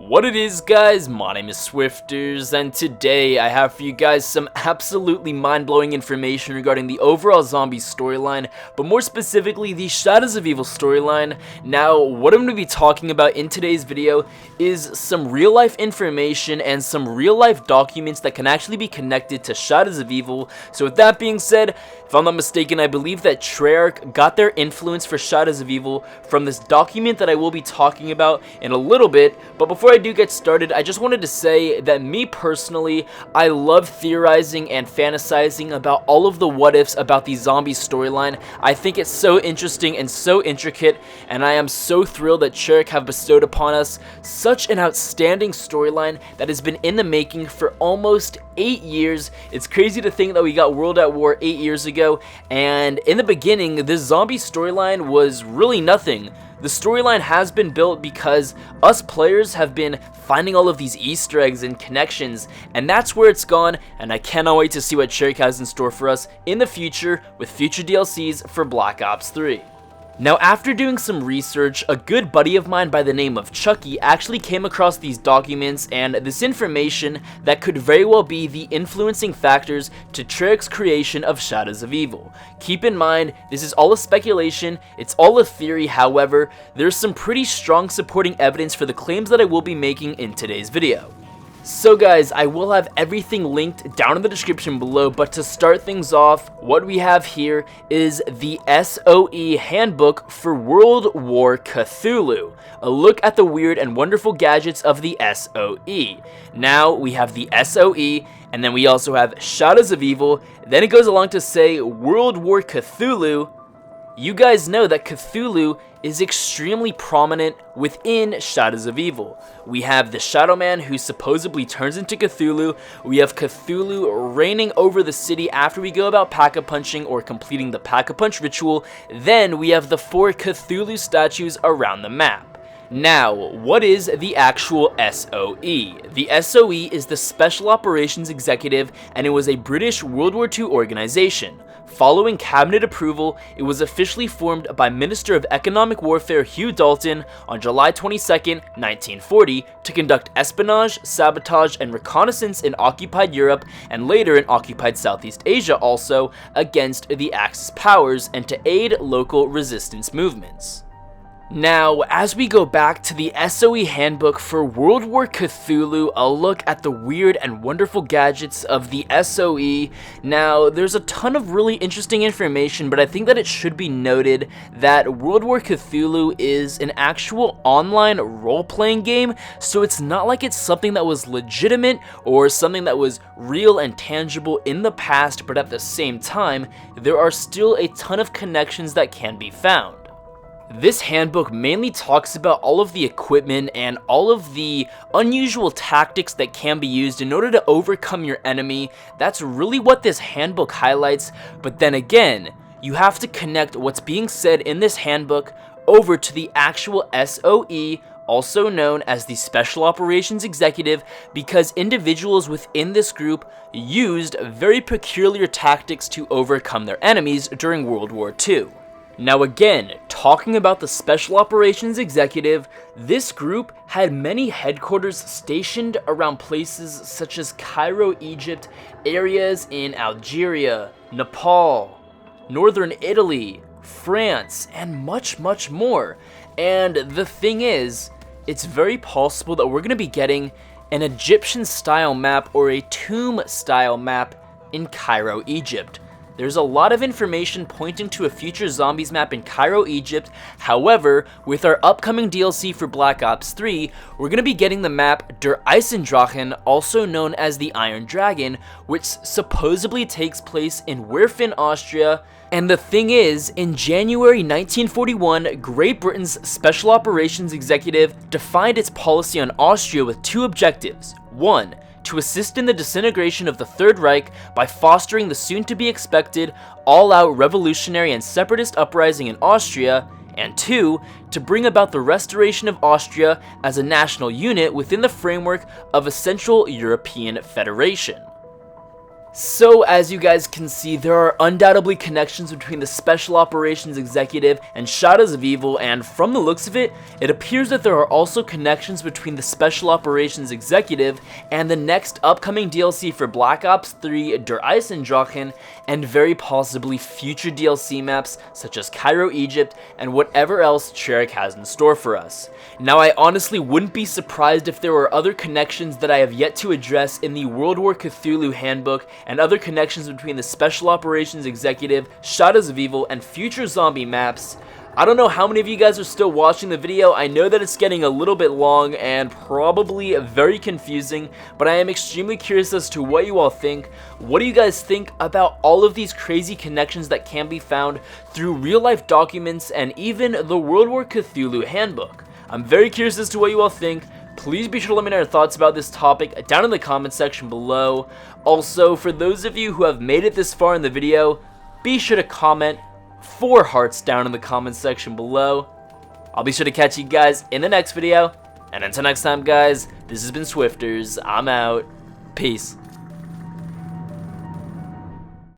What it is, guys, my name is Swifterrs, and today I have for you guys some absolutely mind-blowing information regarding the overall zombie storyline, but more specifically the Shadows of Evil storyline. Now, what I'm going to be talking about in today's video is some real-life information and some real-life documents that can actually be connected to Shadows of Evil. So with that being said, if I'm not mistaken, I believe that Treyarch got their influence for Shadows of Evil from this document that I will be talking about in a little bit. But before I do get started, I just wanted to say that me personally, I love theorizing and fantasizing about all of the what-ifs about the zombie storyline. I think it's so interesting and so intricate, and I am so thrilled that Treyarch have bestowed upon us such an outstanding storyline that has been in the making for almost 8 years. It's crazy to think that we got World at War 8 years ago, and in the beginning, this zombie storyline was really nothing. The storyline has been built because us players have been finding all of these Easter eggs and connections, and that's where it's gone, and I cannot wait to see what Treyarch has in store for us in the future with future DLCs for Black Ops 3. Now, after doing some research, a good buddy of mine by the name of Chucky actually came across these documents and this information that could very well be the influencing factors to Treyarch's creation of Shadows of Evil. Keep in mind, this is all a speculation, it's all a theory. However, there's some pretty strong supporting evidence for the claims that I will be making in today's video. So guys, I will have everything linked down in the description below, but to start things off, what we have here is the SOE Handbook for World War Cthulhu, a look at the weird and wonderful gadgets of the SOE. Now, we have the SOE, and then we also have Shadows of Evil. Then it goes along to say World War Cthulhu. You guys know that Cthulhu is extremely prominent within Shadows of Evil. We have the Shadow Man who supposedly turns into Cthulhu. We have Cthulhu reigning over the city after we go about Pack-a-Punching or completing the Pack-a-Punch ritual. Then we have the 4 Cthulhu statues around the map. Now, what is the actual SOE? The SOE is the Special Operations Executive, and it was a British World War II organization. Following cabinet approval, it was officially formed by Minister of Economic Warfare Hugh Dalton on July 22, 1940, to conduct espionage, sabotage, and reconnaissance in occupied Europe and later in occupied Southeast Asia also against the Axis powers and to aid local resistance movements. Now, as we go back to the SOE Handbook for World War Cthulhu, a look at the weird and wonderful gadgets of the SOE. Now, there's a ton of really interesting information, but I think that it should be noted that World War Cthulhu is an actual online role-playing game, so it's not like it's something that was legitimate or something that was real and tangible in the past, but at the same time, there are still a ton of connections that can be found. This handbook mainly talks about all of the equipment and all of the unusual tactics that can be used in order to overcome your enemy. That's really what this handbook highlights, but then again, you have to connect what's being said in this handbook over to the actual SOE, also known as the Special Operations Executive, because individuals within this group used very peculiar tactics to overcome their enemies during World War II. Now again, talking about the Special Operations Executive, this group had many headquarters stationed around places such as Cairo, Egypt, areas in Algeria, Nepal, northern Italy, France, and much more. And the thing is, it's very possible that we're going to be getting an Egyptian style map or a tomb style map in Cairo, Egypt. There's a lot of information pointing to a future zombies map in Cairo, Egypt. However, with our upcoming DLC for Black Ops 3, we're going to be getting the map Der Eisendrachen, also known as the Iron Dragon, which supposedly takes place in Werfen, Austria. And the thing is, in January 1941, Great Britain's Special Operations Executive defined its policy on Austria with 2 objectives. 1. To assist in the disintegration of the Third Reich by fostering the soon-to-be-expected all-out revolutionary and separatist uprising in Austria, and 2, to bring about the restoration of Austria as a national unit within the framework of a Central European Federation. So, as you guys can see, there are undoubtedly connections between the Special Operations Executive and Shadows of Evil, and from the looks of it, it appears that there are also connections between the Special Operations Executive and the next upcoming DLC for Black Ops 3 Der Eisendrachen, and very possibly future DLC maps such as Cairo, Egypt, and whatever else Treyarch has in store for us. Now, I honestly wouldn't be surprised if there were other connections that I have yet to address in the World War Cthulhu Handbook, and other connections between the Special Operations Executive, Shadows of Evil, and future zombie maps. I don't know how many of you guys are still watching the video. I know that it's getting a little bit long and probably very confusing, but I am extremely curious as to what you all think. What do you guys think about all of these crazy connections that can be found through real-life documents and even the World War Cthulhu Handbook? I'm very curious as to what you all think. Please be sure to let me know your thoughts about this topic down in the comment section below. Also, for those of you who have made it this far in the video, be sure to comment 4 hearts down in the comment section below. I'll be sure to catch you guys in the next video. And until next time, guys, this has been Swifterrs. I'm out. Peace.